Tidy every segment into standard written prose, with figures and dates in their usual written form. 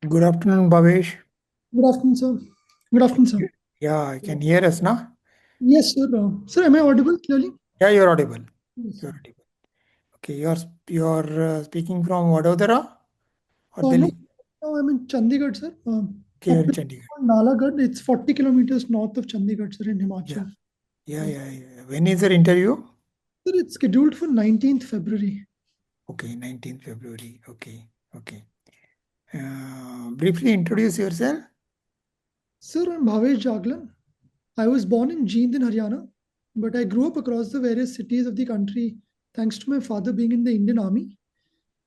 Good afternoon, Bhavesh. Good afternoon, sir. Good afternoon, sir. Yeah, you can hear us now? Yes, sir. Sir, am I audible clearly? Yeah, you're audible. Yes, You're sir. audible. Okay, you're speaking from Vadodara or No, Delhi? now I'm in Chandigarh, sir. Okay, A you're in place Chandigarh. called Nalagarh. It's 40 kilometers north of Chandigarh, sir, in Yeah, Himachal. yeah, Yes. yeah, yeah. When is your interview? Sir, it's scheduled for 19th February. Okay, 19th February. Okay, okay. Briefly introduce yourself. Sir, I'm Bhavesh Jaglan. I was born in Jind in Haryana, but I grew up across the various cities of the country thanks to my father being in the Indian Army.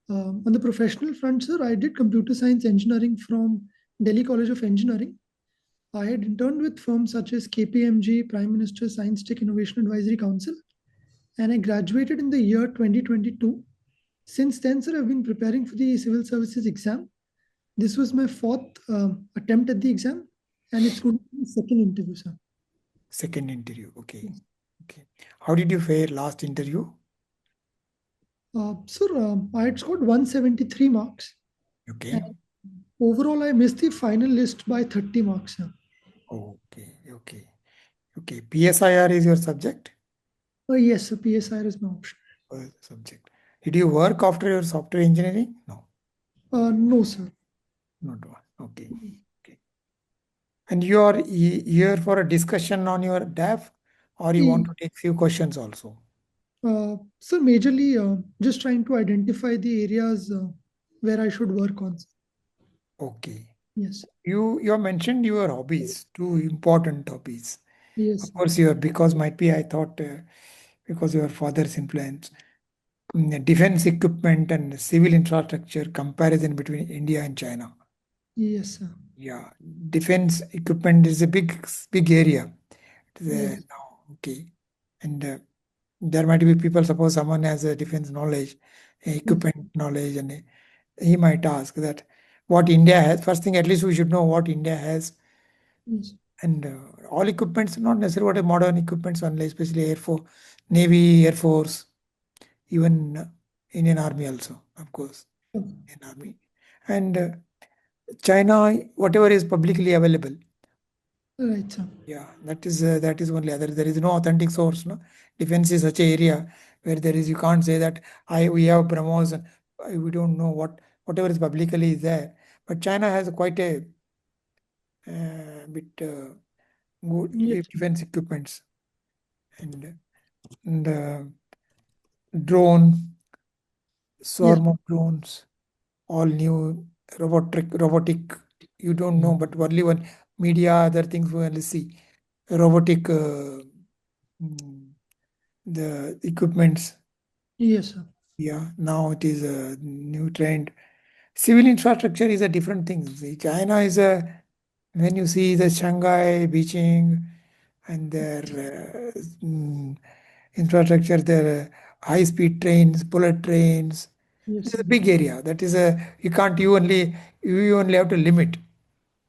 On the professional front, sir, I did computer science engineering from Delhi College of Engineering. I had interned with firms such as KPMG, Prime Minister Science Tech Innovation Advisory Council, and I graduated in the year 2022. Since then, sir, I've been preparing for the civil services exam. This was my fourth attempt at the exam, and it's going to be the second interview, sir. Second interview. Okay, Yes. okay. How did you fare last interview? Sir, I had scored 173 marks, Okay, and overall, I missed the final list by 30 marks, sir. okay, okay, okay. PSIR is your subject? Yes, sir, PSIR is my option. Subject. Did you work after your software engineering? No. No, sir. Not one. Okay. Okay. And you are here for a discussion on your DAF, or you want E- to take few questions also? Sir, majorly just trying to identify the areas where I should work on. Okay. Yes, You have mentioned your hobbies, two important hobbies. yes, Of course, you are because might be I thought because your father's influence, defense equipment and civil infrastructure comparison between India and China. yes, sir. Yeah, defense equipment is a big area. It is Yes, now okay, and there might be people, suppose someone has a defense knowledge, yes, equipment knowledge, and he might ask that what India has. First thing, at least we should know what India has, yes, and all equipments, not necessarily what a modern equipments only, especially Air Force, Navy, Air Force, even Indian Army also, of course, sure. Indian Army, and China, whatever is publicly available. Right, sir. Yeah, that is only other. There is no authentic source. No, defense is such a area where there is. You can't say that we have BrahMos and we don't know whatever is publicly is there. But China has quite a bit good Yes, sir. defense equipments and drone, Yes, swarm of drones, all new robotic. You don't know, but only one media, other things we only see robotic. Mm, the equipments. yes, sir. Yeah, now it is a new trend. Civil infrastructure is a different thing. See, China is a when you see the Shanghai, Beijing, and their infrastructure, their high-speed trains, bullet trains. Yes, It is sir. a big area. That is a you only have to limit.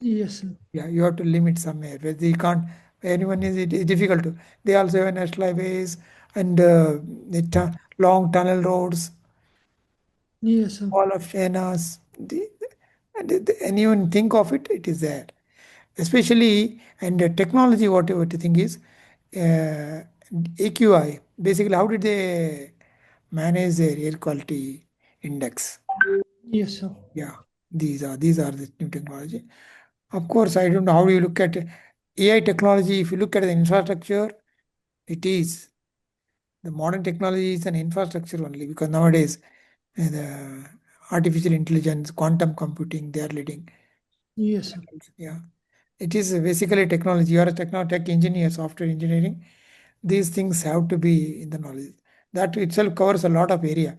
Yes, sir. Yeah, you have to limit somewhere where you can't. Anyone is it is difficult to. They also have national highways and long tunnel roads, Yes, sir. all of China's. Anyone think of it, it is there. Especially and technology, whatever the thing is, uh, AQI. Basically, how did they manage their air quality index? Yes, sir. Yeah, these are the new technology. Of course, I don't know how you look at AI technology. If you look at the infrastructure, it is the modern technology is an infrastructure only because nowadays the artificial intelligence, quantum computing, they are leading. Yes, sir. Yeah, it is basically technology. You are a tech engineer, software engineering. These things have to be in the knowledge. That itself covers a lot of area.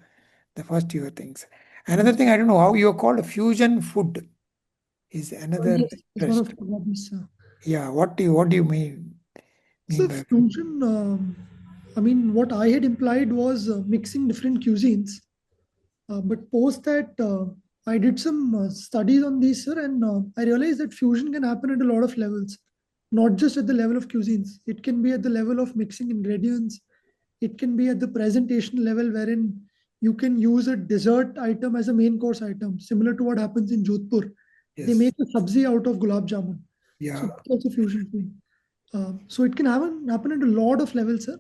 The first your things. Another Yes. thing, I don't know how you are called fusion food is another Yes, it's one of interest. the hobbies, sir. Yeah, what do you mean So by fusion, I mean, what I had implied was mixing different cuisines. But post that, I did some studies on these, sir, and I realized that fusion can happen at a lot of levels, not just at the level of cuisines. It can be at the level of mixing ingredients. It can be at the presentation level, wherein you can use a dessert item as a main course item, similar to what happens in Jodhpur. They Yes. make a sabzi out of gulab jamun. So Yeah. that's also fusion food. So it can happen at a lot of levels, sir.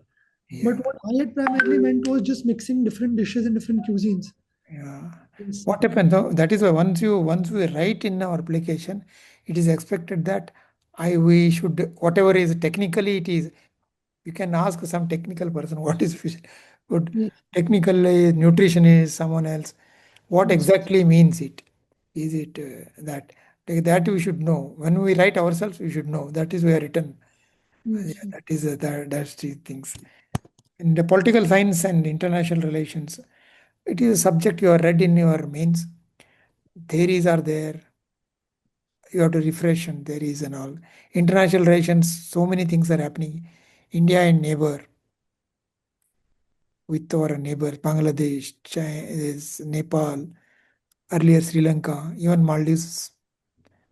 But Yeah. what I had primarily meant was just mixing different dishes and different cuisines. Yeah. Yes, sir. What happens though? That is why once we write in our application, it is expected that we should, whatever is technically it is, you can ask some technical person what is good. Yes, Technically, nutrition is someone else. What yes, exactly means it? Is it that we should know? When we write ourselves, we should know. That is where written. Yeah, yes, sir. that's the things. In the political science and international relations, it is a subject you are read in your mains. Theories are there. You have to refresh and theories and all. International relations, so many things are happening. India and neighbor with our neighbor, Bangladesh, Nepal, earlier Sri Lanka, even Maldives.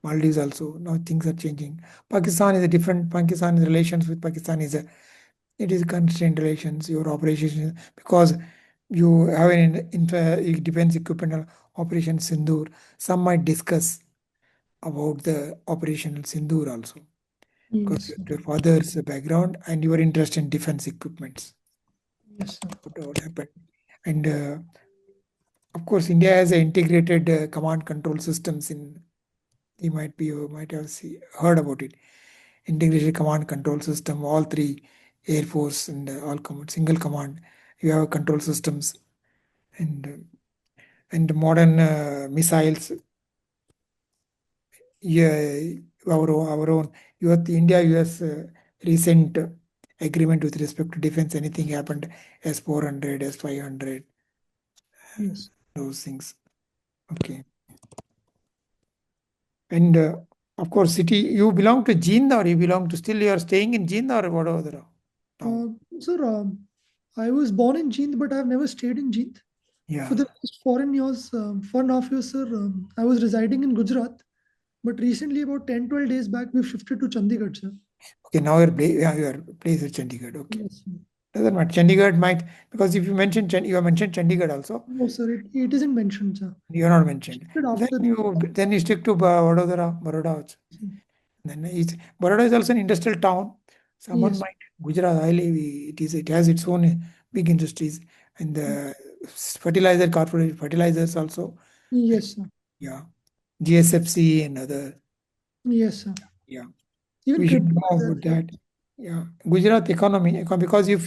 Maldives also. Now things are changing. Pakistan is a different. Pakistan's relations with Pakistan is a, it is constrained relations. Your operations, because you have defense equipment operation Sindoor. Some might discuss about the operational Sindoor also, because Yes, sir. your father's background and your interest in defense equipments. Yes, sir. What happened? And of course, India has a integrated command control systems in. You might have heard about it. Integrated command control system. All three, Air Force and all command, single command. You have control systems and modern missiles. Yeah, our own. India US recent agreement with respect to defense. Anything happened, S-400, S-500, Yes. those things. Okay. And of course, city, you belong to Jind or you belong to, still you are staying in Jind or whatever now? Sir, I was born in Jind, but I've never stayed in Jind. For Yeah. the last 4 years, 4.5 years, sir, I was residing in Gujarat. But recently, about 10, 12 days back, we've shifted to Chandigarh, sir. Okay, now your place is Chandigarh. Okay. Yes, sir. Doesn't matter. Chandigarh might, because if you mention you have mentioned Chandigarh also, No, sir, it isn't mentioned, sir. you are not mentioned. Shifted after the. Then you stick to Baroda also. Then Baroda is also an industrial town. Someone Yes, might Gujarat, I live, it has its own big industries and the fertilizer corporate fertilizers also. And, yes, sir. yeah, GSFC and other. Yes, sir. Yeah, Even we should crypto know is there, about sir. that. Yeah, Gujarat economy because you have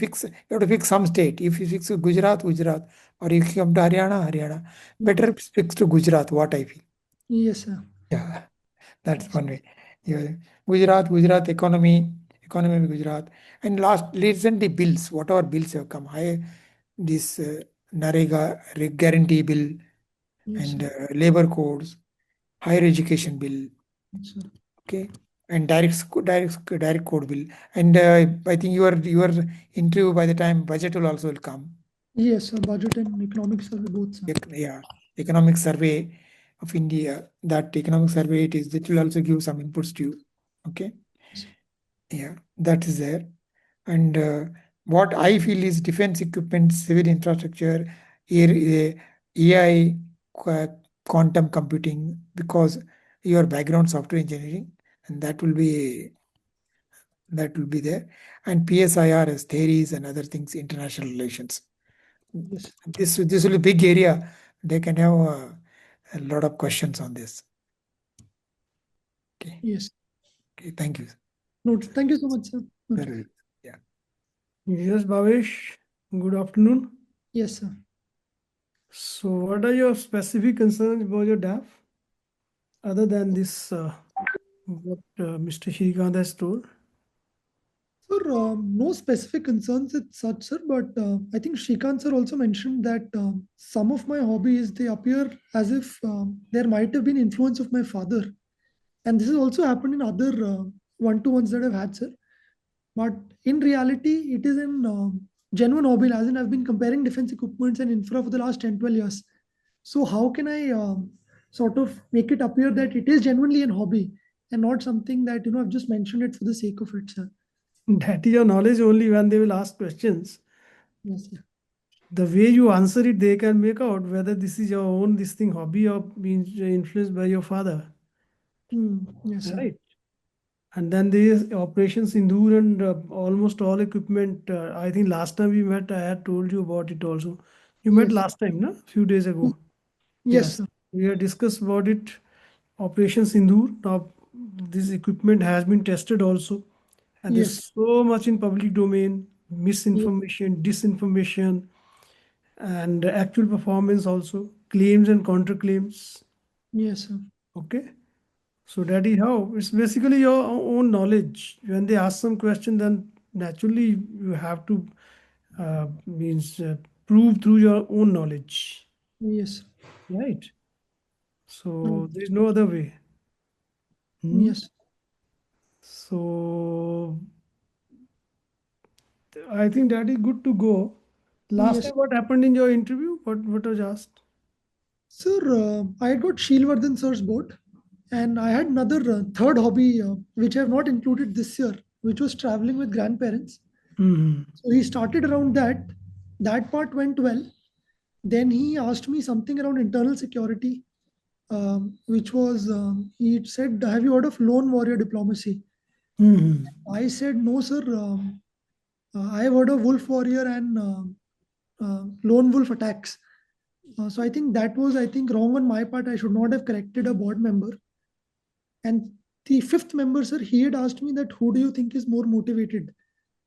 to fix some state. If you fix Gujarat, Gujarat, or if you come to Haryana, Haryana, better fix to Gujarat. What I feel. Yes, sir. Yeah, that's Yes, one way. Yeah. Gujarat economy of Gujarat. And last recently bills, whatever bills have come, this Narega guarantee bill yes, and sir. labor codes, higher education bill, Yes, sir. okay, and direct code bill. And I think your interview by the time budget will also will come. Yes, sir. Budget and economic survey both, sir. Yeah, economic survey of India. That economic survey it will also give some inputs to you. Okay, Yes, yeah, that is there. And what I feel is defense equipment, civil infrastructure, AI, quantum computing, because your background software engineering, and that will be there. And PSIR as theories and other things, international relations. yes, This will be big area. They can have a lot of questions on this. Okay. yes. Okay. Thank you. Note. Thank you so much, sir. Okay. Very well. Yeah. Yes, Bhavesh, good afternoon. Yes, sir. So, what are your specific concerns about your DAF other than this, what Mr. Shrikant has told? Sir, no specific concerns as such, sir, but I think Shrikant sir also mentioned that some of my hobbies, they appear as if there might have been influence of my father. And this has also happened in other one-to-ones that I've had, sir. But in reality, it is an genuine hobby, as in I've been comparing defense equipments and infra for the last 10, 12 years. So how can I sort of make it appear that it is genuinely an hobby and not something that, I've just mentioned it for the sake of it, sir? That is your knowledge only when they will ask questions. Yes, sir. The way you answer it, they can make out whether this is your own this thing hobby or being influenced by your father. Yes, sir. right? And then there is Operation Sindoor and almost all equipment. I think last time we met, I had told you about it also. You met Yes. last time, no? Few days ago. Yes, Yes, sir. we had discussed about it. Operation Sindoor. Now, this equipment has been tested also, and Yes. there's so much in public domain, Ye- misinformation, disinformation, and actual performance also, claims and counterclaims. Yes, sir. Okay. So that is how it's basically your own knowledge. When they ask some question, then naturally you have to means prove through your own knowledge, Yes. right? So True. there is no other way. Hmm? Yes. So I think that is good to go. Last Yes. time, what happened in your interview? What was asked? Sir, I had got Sheelvardhan sir's board, and I had another third hobby, which I have not included this year, which was traveling with grandparents. Hmm. So he started around that. That part went well. Then he asked me something around internal security, which was he said, "Have you heard of lone warrior diplomacy?" Hmm. I said, "No, sir. I have heard of wolf warrior and lone wolf attacks." So I think that was, I think, wrong on my part. I should not have corrected a board member. And the fifth member, sir, he had asked me that who do you think is more motivated,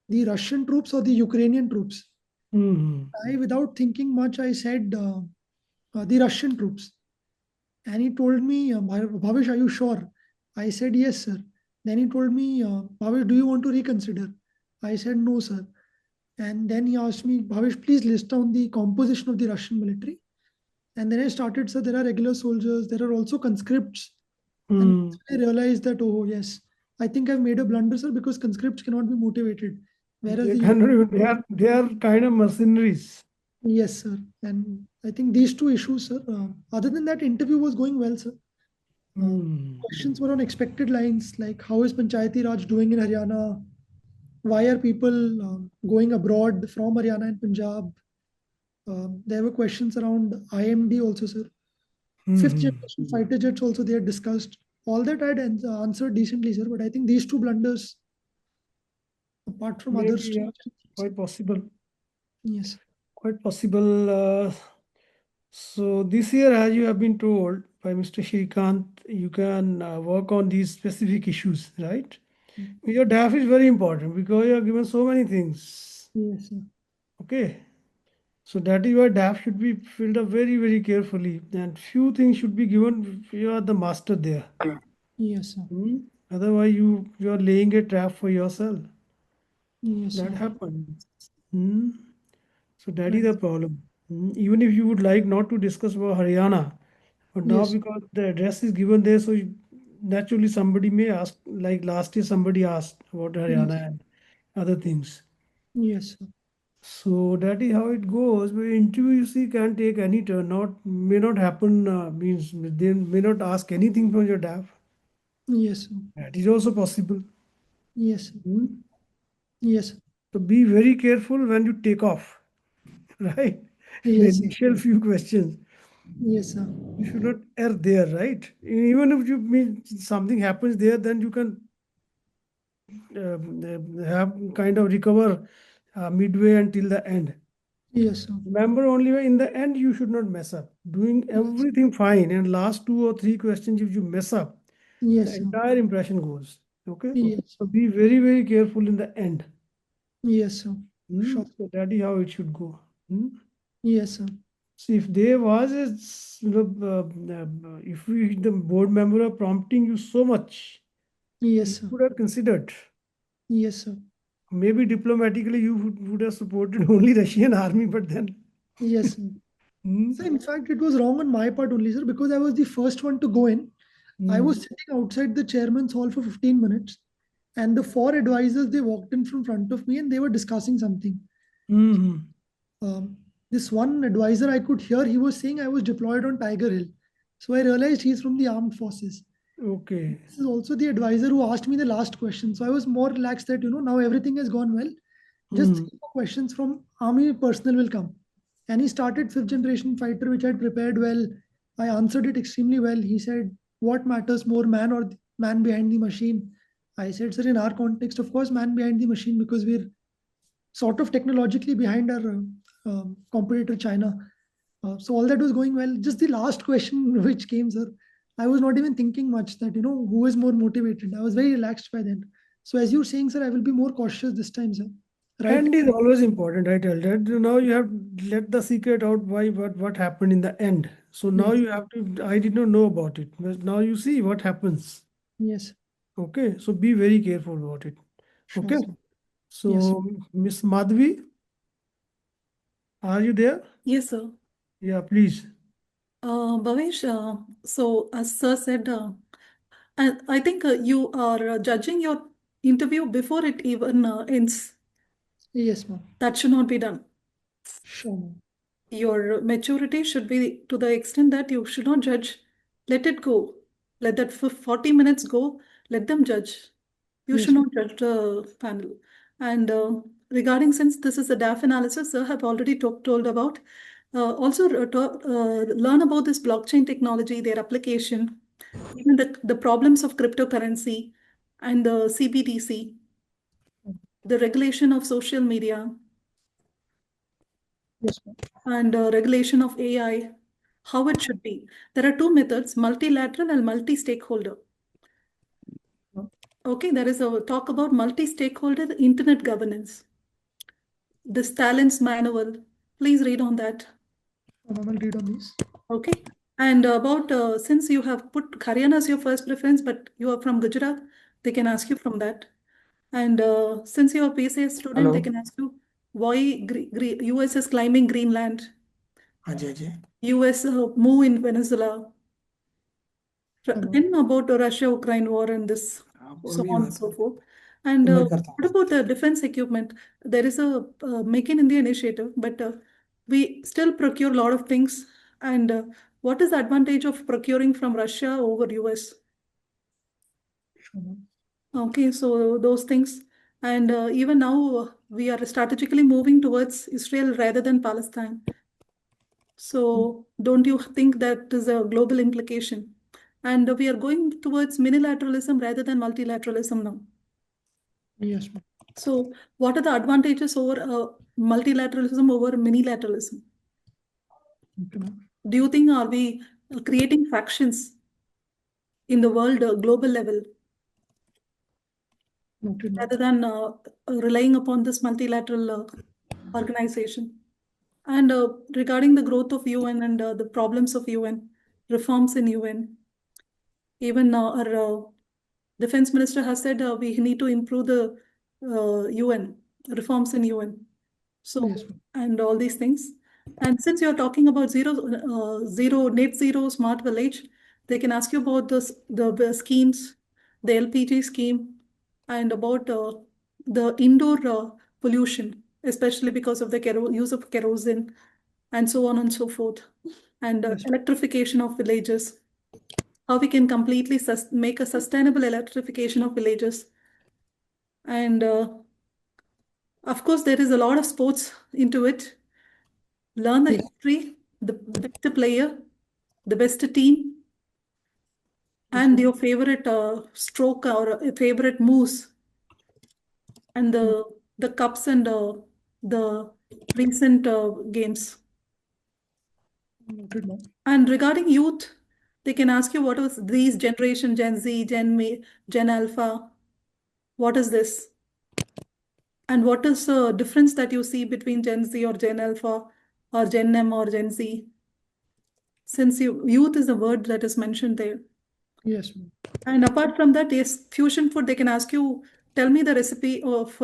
the Russian troops or the Ukrainian troops? Hmm. I, without thinking much, I said the Russian troops. And he told me, Bhavesh, are you sure? I said, yes, sir. Then he told me, Bhavesh, do you want to reconsider? I said, no, sir. And then he asked me, Bhavesh, please list down the composition of the Russian military. And then I started, sir, there are regular soldiers, there are also conscripts. And Hmm. I realized that, oh, yes, I think I've made a blunder, sir, because conscripts cannot be motivated. Whereas They the cannot even, they are kind of mercenaries. yes, sir. And I think these two issues, sir. Other than that, interview was going well, sir. Hmm. Questions were on expected lines, like how is Panchayati Raj doing in Haryana? Why are people going abroad from Haryana and Punjab? There were questions around IMD also, sir. Fifth Hmm. generation fighter jets also they had discussed. All that I had answered decently, sir. But I think these two blunders, apart from Maybe, others, yeah, quite possible. yes, Quite possible. So this year, as you have been told by Mr. Shrikant, you can work on these specific issues, right? Your DAF is very important because you are given so many things. yes, sir. Okay. So that is why DAF should be filled up very, very carefully. And few things should be given. You are the master there. Yes, sir. Hmm? Otherwise, you are laying a trap for yourself. Yes, That sir. happens. Hmm? So that is Right. the problem. Even if you would like not to discuss about Haryana, but now Yes, because the address is given there, so naturally somebody may ask, like last year somebody asked about yes, Haryana and other things. yes, sir. So that is how it goes. But interview, you see, can take any turn. Not may not happen. Means they may not ask anything from your DAF. Yes, sir. That is also possible. Yes, sir. Hmm? Yes, So be very careful when you take off, right? The yes, sir. initial few questions. Yes, sir. You should not err there, right? Even if you mean something happens there, then you can have kind of recover midway until the end. Yes, sir. Remember, only in the end you should not mess up. Doing Yes, everything fine, and last two or three questions, if you mess up, the yes, sir. entire impression goes. Okay, Yes, so sir. be very, very careful in the end. Yes, sir. Hmm? Sure. So that is how it should go. Hmm? Yes, sir. See, if there was a, if we, the board member are prompting you so much, you Yes, sir. could have considered. Yes, sir. Maybe diplomatically you would have supported only Russian army, but then. Yes, sir. Hmm, So, in fact, it was wrong on my part only, sir, because I was the first one to go in. I hmm, was sitting outside the chairman's hall for 15 minutes, and the four advisors they walked in from front of me and they were discussing something. hmm, Um, this one advisor I could hear he was saying I was deployed on Tiger Hill, so I realized he's from the armed forces. okay. This is also the advisor who asked me the last question, so I was more relaxed that now everything has gone well. Just Hmm, 3 more questions from army personnel will come. And he started fifth generation fighter, which I had prepared well. I answered it extremely well. He said, what matters more, man or man behind the machine? I said, sir, in our context, of course, man behind the machine, because we're sort of technologically behind our competitor China. So all that was going well. Just the last question which came, sir, I was not even thinking much that, who is more motivated. I was very relaxed by then. So as you're saying, sir, I will be more cautious this time, sir. Right? End is always important, I tell that. Now you have let the secret out why what happened in the end. So now Yes. you have to, I did not know about it, but now you see what happens. Yes. Okay, so be very careful about it. Sure, Okay, sir. Yes. so Miss Madhvi, are you there? Yes, sir. Yeah, please. Bhavesh, so as sir said, and I think you are judging your interview before it even ends. Yes, ma'am. That should not be done. Sure, ma'am. Your maturity should be to the extent that you should not judge. Let it go. Let that 40 minutes go. Let them judge. You Yes, should ma'am. not judge the panel. And regarding, since this is a DAF analysis, sir have already told about. Also learn about this blockchain technology, their application, even the problems of cryptocurrency and the CBDC, the regulation of social media, Yes, ma'am. and regulation of AI, how it should be. There are two methods, multilateral and multi-stakeholder. Okay, there is a talk about multi-stakeholder internet governance. This Talent's manual, please read on that. Ma'am, I'll read on these. Okay. And about, since you have put Haryana as your first preference, but you are from Gujarat, they can ask you from that. And since you are PCS student, they Hello. can ask you why US is climbing Greenland, Ajay, Ajay. US move in Venezuela, Ma'am. then about the Russia-Ukraine war and this, और so भी on and बात so forth. And मैं करता what हूँ about the defense equipment? There is a Make in India initiative, but we still procure a lot of things. And what is the advantage of procuring from Russia over US? Sure, ma'am. Okay, so those things. And even now, we are strategically moving towards Israel rather than Palestine. So don't you think that is a global implication? And we are going towards minilateralism rather than multilateralism now. Yes, ma'am. So what are the advantages over multilateralism over minilateralism? Okay, ma'am. Do you think are we creating factions in the world global level Noted, ma'am. rather than relying upon this multilateral organization? And regarding the growth of UN and the problems of UN, reforms in UN, even our defense minister has said we need to improve the UN, reforms in UN. So, Yes, ma'am. and all these things. And since you're talking about net zero smart village, they can ask you about the schemes, the LPG scheme, and about the indoor pollution, especially because of the use of kerosene, and so on and so forth, and Yes, ma'am. electrification of villages. How we can completely make a sustainable electrification of villages, and of course, there is a lot of sports into it. Learn the Yes. history, the best player, the best team, Yes, and ma'am. your favorite stroke or favorite moves, and the cups and the recent games. Noted, ma'am. And regarding youth, they can ask you what was these generation, Gen Z, Gen Alpha. What is this? And what is the difference that you see between Gen Z or Gen Alpha or Gen M or Gen Z? Since youth is a word that is mentioned there. Yes, ma'am. And apart from that, yes, fusion food, they can ask you, tell me the recipe of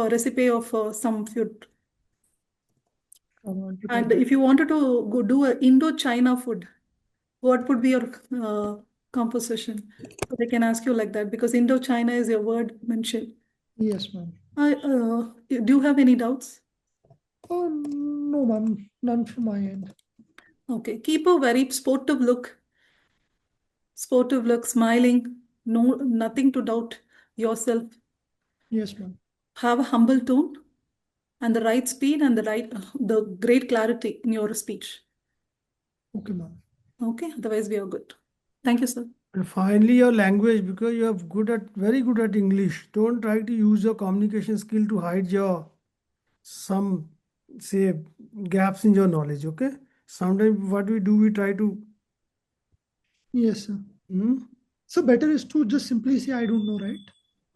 some food. I'll prepare And that. if you wanted to go do a Indo-China food, what would be your composition? So they can ask you like that because Indo-China is your word mentioned. Yes, ma'am. Do you have any doubts? Oh, no, ma'am. None from my end. Okay, keep a very sportive look, smiling, no, nothing to doubt yourself. Yes, ma'am. Have a humble tone and the right speed and the great clarity in your speech. Okay, ma'am. Okay, otherwise we are good. Thank you, sir. And finally, your language, because you are very good at English. Don't try to use your communication skill to hide your some say gaps in your knowledge. Okay. Sometimes what we do, we try to. Yes, sir. Hmm? So better is to just simply say, I don't know, right?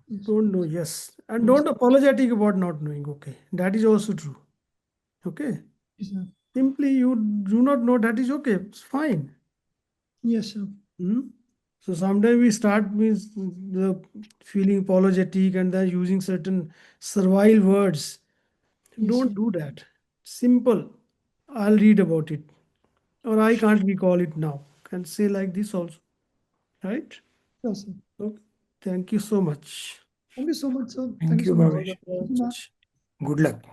Yes. Don't know, yes. And Yes. don't apologetic about not knowing. Okay. That is also true. Okay. Yes, sir. Simply you do not know, that is okay. It's fine. Yes, sir. Hmm? So sometimes we start with the feeling apologetic and then using certain servile words. Yes, Don't sir. do that. Simple. I'll read about it. Or I can't recall it now. Can say like this also. Right? Sure, sir. Okay. Thank you so much. Thank you so much, sir. Thank you, so much. Bhavesh. Thank you, Mark. Good luck.